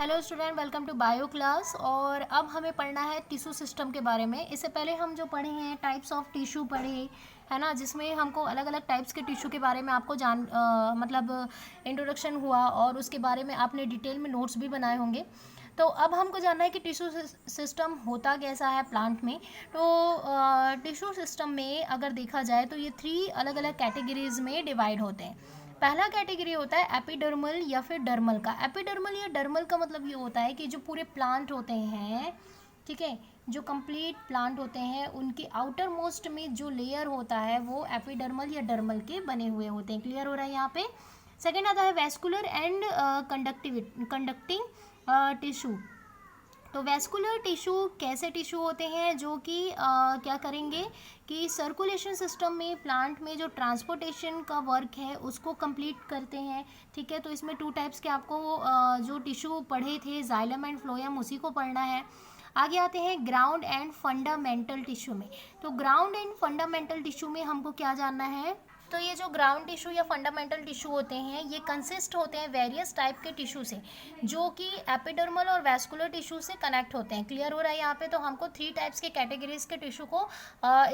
Hello student, welcome to bio class. और अब हमें पढ़ना है टिश्यू सिस्टम के बारे में। इससे पहले हम जो पढ़े हैं टाइप्स ऑफ टिश्यू पढ़े है ना, जिसमें हमको अलग अलग टाइप्स के टिश्यू के बारे में आपको मतलब इंट्रोडक्शन हुआ और उसके बारे में आपने डिटेल में नोट्स भी बनाए होंगे। तो अब हमको जानना है कि टिश्यू सिस्टम होता कैसा है प्लांट में। तो टिश्यू सिस्टम में अगर देखा जाए तो ये 3 अलग अलग कैटेगरीज में डिवाइड होते हैं। पहला कैटेगरी होता है एपिडर्मल या फिर डर्मल का। एपिडर्मल या डर्मल का मतलब ये होता है कि जो पूरे प्लांट होते हैं, ठीक है, जो कंप्लीट प्लांट होते हैं उनके आउटर मोस्ट में जो लेयर होता है वो एपिडर्मल या डर्मल के बने हुए होते हैं। क्लियर हो रहा है यहाँ पे। सेकेंड आता है वेस्कुलर एंड कंडक्टिंग टिश्यू। तो वेस्कुलर टिश्यू कैसे टिश्यू होते हैं जो कि क्या करेंगे कि सर्कुलेशन सिस्टम में प्लांट में जो ट्रांसपोर्टेशन का वर्क है उसको कंप्लीट करते हैं। ठीक है, तो इसमें 2 टाइप्स के आपको जो टिश्यू पढ़े थे जाइलम एंड फ्लोएम, उसी को पढ़ना है। आगे आते हैं ग्राउंड एंड फंडामेंटल टिश्यू में। तो ग्राउंड एंड फंडामेंटल टिश्यू में हमको क्या जानना है। तो ये जो ग्राउंड टिश्यू या फंडामेंटल टिश्यू होते हैं ये कंसिस्ट होते हैं वेरियस टाइप के टिश्यू से जो कि एपिडर्मल और वैस्कुलर टिश्यू से कनेक्ट होते हैं। क्लियर हो रहा है यहाँ पे। तो हमको 3 टाइप्स के कैटेगरीज के टिश्यू को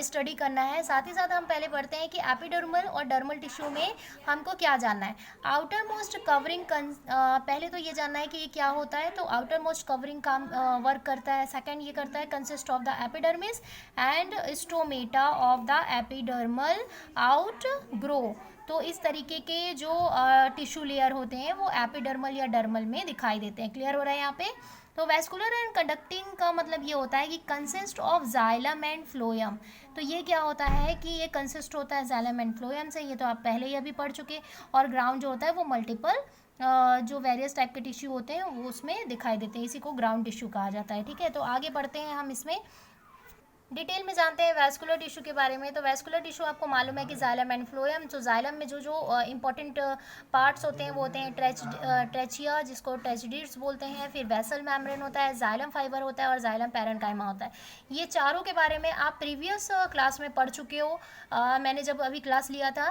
स्टडी करना है। साथ ही साथ हम पहले पढ़ते हैं कि एपिडर्मल और डर्मल टिश्यू में हमको क्या जानना है। आउटर मोस्ट कवरिंग पहले तो ये जानना है कि ये क्या होता है। तो आउटर मोस्ट कवरिंग काम वर्क करता है। सेकेंड ये करता है consist of the epidermis and stomata of the epidermal out grow. तो इस तरीके के जो टिश्यू लेयर होते हैं वो एपिडर्मल या डर्मल में दिखाई देते हैं। क्लियर हो रहा है यहाँ पे। तो वैस्कुलर एंड कंडक्टिंग का मतलब ये होता है कि consist of xylem and phloem. तो ये क्या होता है कि ये कंसिस्ट होता है जाइलम एंड फ्लोएम से, ये तो आप पहले ही अभी पढ़ चुके। और ग्राउंड जो होता है वो मल्टीपल जो वेरियस टाइप के टिश्यू होते हैं वो उसमें दिखाई देते हैं, इसी को ग्राउंड टिश्यू कहा जाता है। ठीक है, तो आगे बढ़ते हैं हम इसमें डिटेल में जानते हैं वैस्कुलर टिश्यू के बारे में। तो वैस्कुलर टिश्यू आपको मालूम है कि जाइलम एंड फ्लोएम। तो जाइलम में जो जो इंपॉर्टेंट पार्ट्स होते हैं वो होते हैं ट्रेचिया, जिसको ट्रेचिडिट्स बोलते हैं। फिर वेसल मेम्ब्रेन होता है, जाइलम फाइबर होता है और जाइलम पैरेन्काइमा होता है। ये चारों के बारे में आप प्रीवियस क्लास में पढ़ चुके हो। मैंने जब अभी क्लास लिया था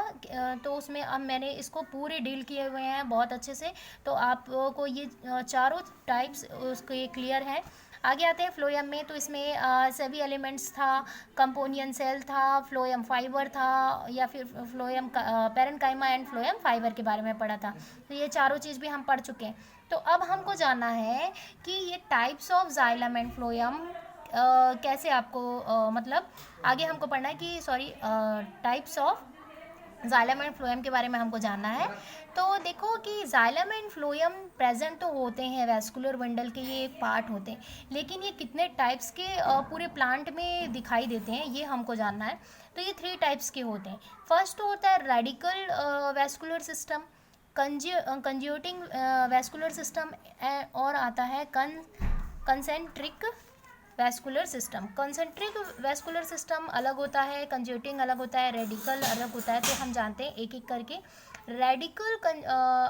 तो उसमें अब मैंने इसको पूरे डील किए हुए हैं बहुत अच्छे से। तो आपको ये चारों टाइप्स उसके क्लियर है। आगे आते हैं फ्लोएम में। तो इसमें सभी एलिमेंट्स था, कंपोनियन सेल था, फ्लोएम फाइबर था, या फिर phloem parenchyma and phloem fibre के बारे में पढ़ा था। तो ये चारों चीज़ भी हम पढ़ चुके हैं। तो अब हमको जानना है कि ये types of xylem and phloem कैसे आपको मतलब आगे हमको पढ़ना है कि types of xylem and phloem के बारे में हमको जानना है। तो देखो कि जाइलम एंड फ्लोएम प्रेजेंट तो होते हैं वैस्कुलर बंडल के, ये एक पार्ट होते हैं, लेकिन ये कितने टाइप्स के पूरे प्लांट में दिखाई देते हैं ये हमको जानना है। तो ये 3 टाइप्स के होते हैं। फर्स्ट तो होता है radical vascular system, conjoint vascular system, और आता है concentric vascular system. Concentric vascular system अलग होता है, कंज्यूटिंग अलग होता है, रेडिकल अलग होता है। तो हम जानते हैं एक एक करके। रेडिकल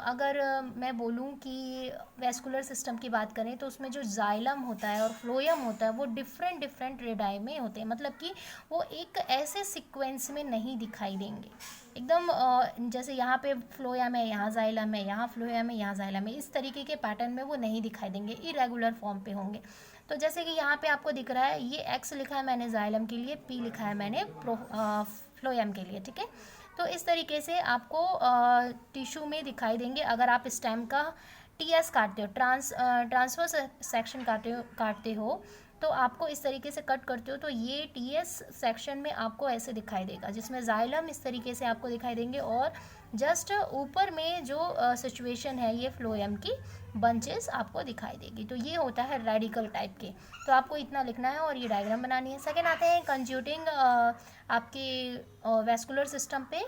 अगर मैं बोलूँ कि वैस्कुलर सिस्टम की बात करें तो उसमें जो जाइलम होता है और फ्लोएम होता है वो डिफरेंट डिफरेंट रेडाई में होते हैं। मतलब कि वो एक ऐसे सीक्वेंस में नहीं दिखाई देंगे एकदम जैसे यहाँ पे फ्लोएम है, यहाँ जाइलम है, यहाँ फ्लोएम है, यहाँ जाइलम है, इस तरीके के पैटर्न में वो नहीं दिखाई देंगे, इरेगुलर फॉर्म पे होंगे। तो जैसे कि यहाँ पे आपको दिख रहा है, ये एक्स लिखा है मैंने जाइलम के लिए, पी लिखा है मैंने फ्लोएम के लिए। ठीक है, तो इस तरीके से आपको टिश्यू में दिखाई देंगे। अगर आप स्टेम का टीएस काटते हो, ट्रांसफर सेक्शन काटते हो तो आपको इस तरीके से कट करते हो तो ये टीएस सेक्शन में आपको ऐसे दिखाई देगा, जिसमें जाइलम इस तरीके से आपको दिखाई देंगे और जस्ट ऊपर में जो सिचुएशन है ये फ्लोएम की बंचेस आपको दिखाई देगी। तो ये होता है रेडिकल टाइप के। तो आपको इतना लिखना है और ये डायग्राम बनानी है। सेकेंड आते हैं कंज्यूटिंग आपके वैस्कुलर सिस्टम पे।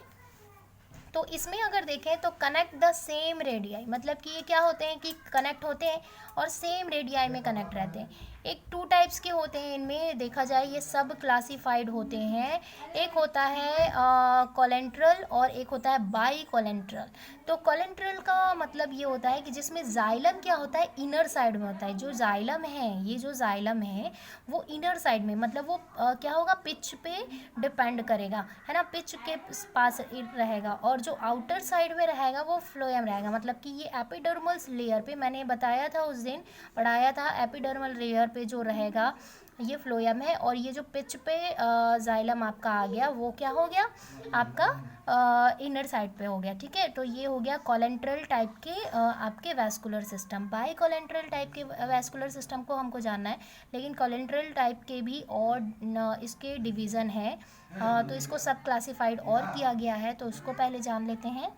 तो इसमें अगर देखें तो कनेक्ट द सेम रेडियाई, मतलब कि ये क्या होते हैं कि कनेक्ट होते हैं और सेम रेडियाई में कनेक्ट रहते हैं। एक 2 टाइप्स के होते हैं, इनमें देखा जाए ये सब क्लासिफाइड होते हैं। एक होता है कोलेंट्रल और एक होता है बाई कोलेंट्रल। तो कोलेंट्रल का मतलब ये होता है कि जिसमें जाइलम क्या होता है इनर साइड में होता है। जो जाइलम है, ये जो जाइलम है वो इनर साइड में, मतलब वो क्या होगा पिच पे डिपेंड करेगा, है ना, पिच के पास रहेगा। और और जो आउटर साइड में रहेगा वो फ्लोएम रहेगा। मतलब कि ये एपिडर्मल लेयर पे, मैंने बताया था उस दिन पढ़ाया था, एपिडर्मल लेयर पे जो रहेगा ये फ्लोएम है, और ये जो पिच पे जाइलम आपका आ गया वो क्या हो गया आपका इनर साइड पे हो गया। ठीक है, तो ये हो गया कोलेंट्रल टाइप के आपके वैस्कुलर सिस्टम। बाई कोलेंट्रल टाइप के वैस्कुलर सिस्टम को हमको जानना है, लेकिन कोलेंट्रल टाइप के भी और इसके डिवीज़न है, तो इसको सब क्लासिफाइड और किया गया है, तो उसको पहले जान लेते हैं।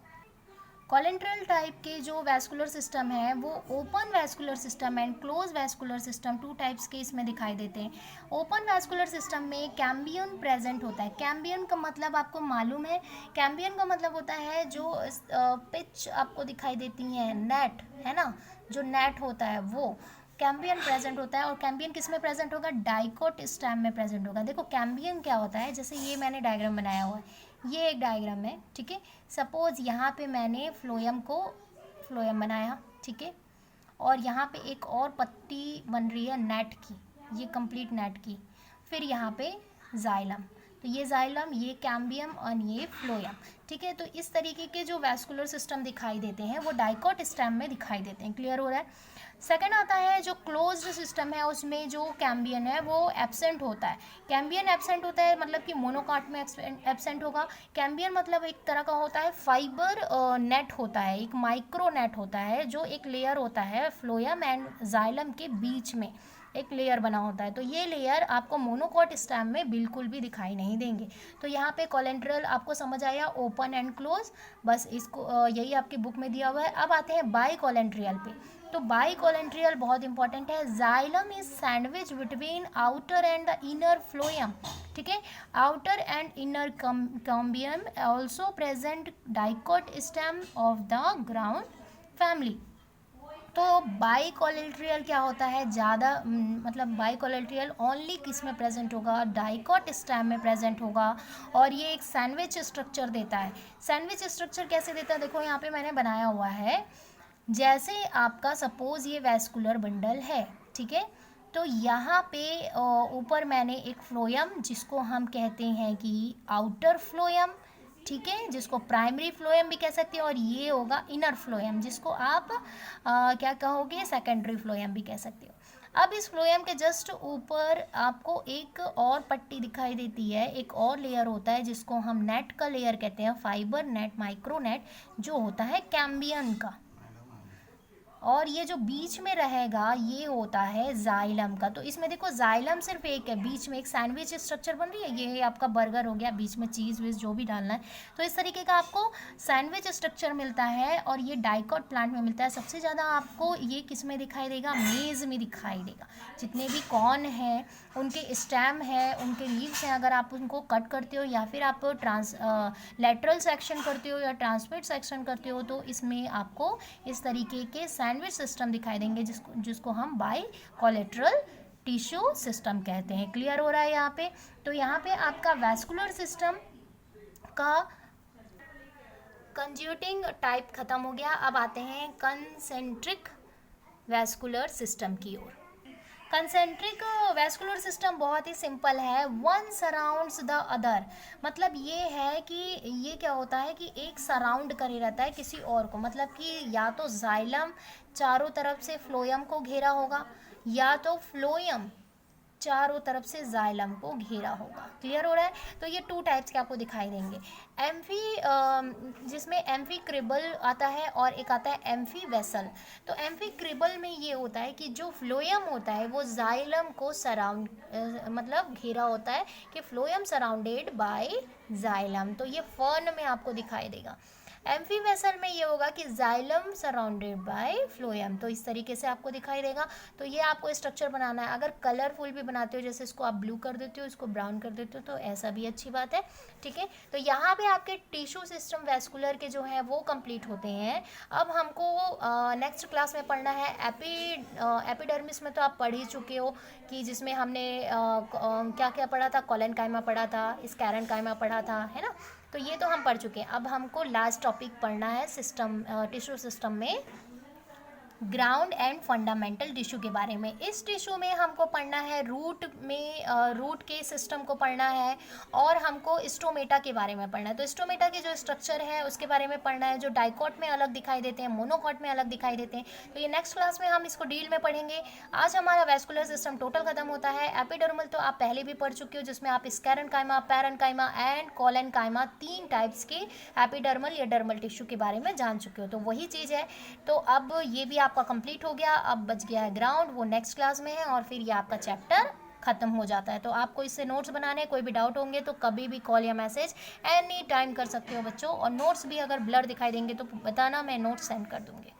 कोलेंट्रल टाइप के जो वैस्कुलर सिस्टम है वो open vascular system and close vascular system, two types के इसमें दिखाई देते हैं। ओपन वैस्कुलर सिस्टम में कैम्बियन प्रेजेंट होता है। कैम्बियन का मतलब आपको मालूम है, कैम्बियन का मतलब होता है जो पिच आपको दिखाई देती है, नेट है ना, जो नेट होता है वो कैम्बियन प्रेजेंट होता है। और कैम्बियन किस में प्रेजेंट होगा, डाइकोट स्टेम में प्रेजेंट होगा। देखो कैम्बियन क्या होता है, जैसे ये मैंने डायग्राम बनाया हुआ है, ये एक डायग्राम है, ठीक है। सपोज यहाँ पे मैंने फ्लोएम बनाया, ठीक है, और यहाँ पे एक और पट्टी बन रही है नेट की, ये कंप्लीट नेट की, फिर यहाँ पे जाइलम, तो ये जाइलम, ये कैम्बियम और ये फ्लोएम, ठीक है। तो इस तरीके के जो वैस्कुलर सिस्टम दिखाई देते हैं वो डाइकोट स्टेम में दिखाई देते हैं। क्लियर हो रहा है। सेकंड आता है जो क्लोज्ड सिस्टम है, उसमें जो कैम्बियन है वो एब्सेंट होता है। कैम्बियन एब्सेंट होता है मतलब कि मोनोकाट में एब्सेंट होगा। कैम्बियन मतलब एक तरह का होता है फाइबर नेट होता है, एक माइक्रो नेट होता है, जो एक लेयर होता है फ्लोएम एंड जाइलम के बीच में एक लेयर बना होता है। तो ये लेयर आपको मोनोकॉट स्टेम में बिल्कुल भी दिखाई नहीं देंगे। तो यहाँ पे कोलेंट्रल आपको समझ आया, ओपन एंड क्लोज, बस इसको यही आपकी बुक में दिया हुआ है। अब आते हैं बाई कोलेंट्रियल पे। तो बाई कोलेंट्रियल बहुत इंपॉर्टेंट है। Xylem is sandwich between outer and the inner phloem, ठीक है। Outer and inner cambium also present dicot stem of the ground family. तो बाई कोलेंट्रियल क्या होता है, ज़्यादा मतलब बाई कोलेंट्रियल ओनली किस में प्रेजेंट होगा, डाइकोट स्टेम में प्रेजेंट होगा, और ये एक सैंडविच स्ट्रक्चर देता है। सैंडविच स्ट्रक्चर कैसे देता है, देखो यहाँ पे मैंने बनाया हुआ है, जैसे आपका सपोज ये वैस्कुलर बंडल है, ठीक है, तो यहाँ पे ऊपर मैंने एक फ्लोएम जिसको हम कहते हैं कि आउटर फ्लोएम, ठीक है, जिसको प्राइमरी फ्लोएम भी कह सकते हैं, और ये होगा इनर फ्लोएम जिसको आप क्या कहोगे, सेकेंडरी फ्लोएम भी कह सकते हो। अब इस फ्लोएम के जस्ट ऊपर आपको एक और पट्टी दिखाई देती है, एक और लेयर होता है जिसको हम नेट का लेयर कहते हैं, फाइबर नेट, माइक्रो नेट, जो होता है कैम्बियन का। और ये जो बीच में रहेगा ये होता है जाइलम का। तो इसमें देखो जाइलम सिर्फ एक है, बीच में एक सैंडविच स्ट्रक्चर बन रही है, ये आपका बर्गर हो गया, बीच में चीज़ वीज़ जो भी डालना है, तो इस तरीके का आपको सैंडविच स्ट्रक्चर मिलता है, और ये डाइकोट प्लांट में मिलता है। सबसे ज़्यादा आपको ये किस में दिखाई देगा, मेज़ में दिखाई देगा। जितने भी कॉर्न हैं, उनके स्टेम है, उनके लीव्स हैं, अगर आप उनको कट करते हो या फिर आप लेटरल सेक्शन करते हो या ट्रांसमिट सेक्शन करते हो, तो इसमें आपको इस तरीके के सैंडविच सिस्टम दिखाई देंगे, जिसको हम बाई कोलेट्रल टिश्यू सिस्टम कहते हैं। क्लियर हो रहा है यहाँ पे। तो यहाँ पे आपका वैस्कुलर सिस्टम का कंज्यूटिंग टाइप खत्म हो गया। अब आते हैं कंसेंट्रिक वैस्कुलर सिस्टम की ओर। कंसेंट्रिक वैस्कुलर सिस्टम बहुत ही सिंपल है, वन सराउंड्स द अदर। मतलब ये है कि ये क्या होता है कि एक सराउंड करे रहता है किसी और को, मतलब कि या तो जाइलम चारों तरफ से फ्लोएम को घेरा होगा, या तो फ्लोएम चारों तरफ से जाइलम को घेरा होगा। क्लियर हो रहा है। तो ये टू टाइप्स के आपको दिखाई देंगे, जिसमें एम्फीक्रिबल आता है और एक आता है एम्फी वेसल। तो एम्फीक्रिबल में ये होता है कि जो फ्लोएम होता है वो जाइलम को सराउंड मतलब घेरा होता है, कि फ्लोएम सराउंडेड बाय जाइलम। तो ये फर्न में आपको दिखाई देगा। एम्फी वेसल में ये होगा कि जाइलम सराउंडेड बाय फ्लोएम, तो इस तरीके से आपको दिखाई देगा। तो ये आपको स्ट्रक्चर बनाना है। अगर कलरफुल भी बनाते हो, जैसे इसको आप ब्लू कर देते हो, इसको ब्राउन कर देते हो, तो ऐसा भी अच्छी बात है, ठीक है। तो यहाँ पे आपके टिश्यू सिस्टम वैस्कुलर के जो हैं वो कंप्लीट होते हैं। अब हमको नेक्स्ट क्लास में पढ़ना है एपिडर्मिस में तो आप पढ़ ही चुके हो, कि जिसमें हमने क्या क्या पढ़ा था, कोलेनकाइमा पढ़ा था, स्कैरेनकाइमा पढ़ा था, है ना। तो ये तो हम पढ़ चुके हैं। अब हमको लास्ट टॉपिक पढ़ना है सिस्टम, टिश्यू सिस्टम में ग्राउंड एंड फंडामेंटल टिश्यू के बारे में। इस टिश्यू में हमको पढ़ना है रूट के सिस्टम को पढ़ना है और हमको स्टोमेटा के बारे में पढ़ना है। तो स्टोमेटा के जो स्ट्रक्चर है उसके बारे में पढ़ना है, जो डाइकोट में अलग दिखाई देते हैं, मोनोकोट में अलग दिखाई देते हैं। तो ये नेक्स्ट क्लास में हम इसको डील में पढ़ेंगे। आज हमारा वैस्कुलर सिस्टम टोटल खत्म होता है। एपिडर्मल तो आप पहले भी पढ़ चुके हो, जिसमें आप स्कैरेन्काइमा, पैरेन्काइमा एंड कोलेन्काइमा 3 टाइप्स के एपिडर्मल या डर्मल टिश्यू के बारे में जान चुके हो। तो वही चीज़ है। तो अब ये भी आपका कंप्लीट हो गया। अब बच गया है ग्राउंड, वो नेक्स्ट क्लास में है और फिर ये आपका चैप्टर ख़त्म हो जाता है। तो आपको इससे नोट्स बनाने, कोई भी डाउट होंगे तो कभी भी कॉल या मैसेज एनी टाइम कर सकते हो बच्चों। और नोट्स भी अगर ब्लर दिखाई देंगे तो बताना, मैं नोट्स सेंड कर दूँगी।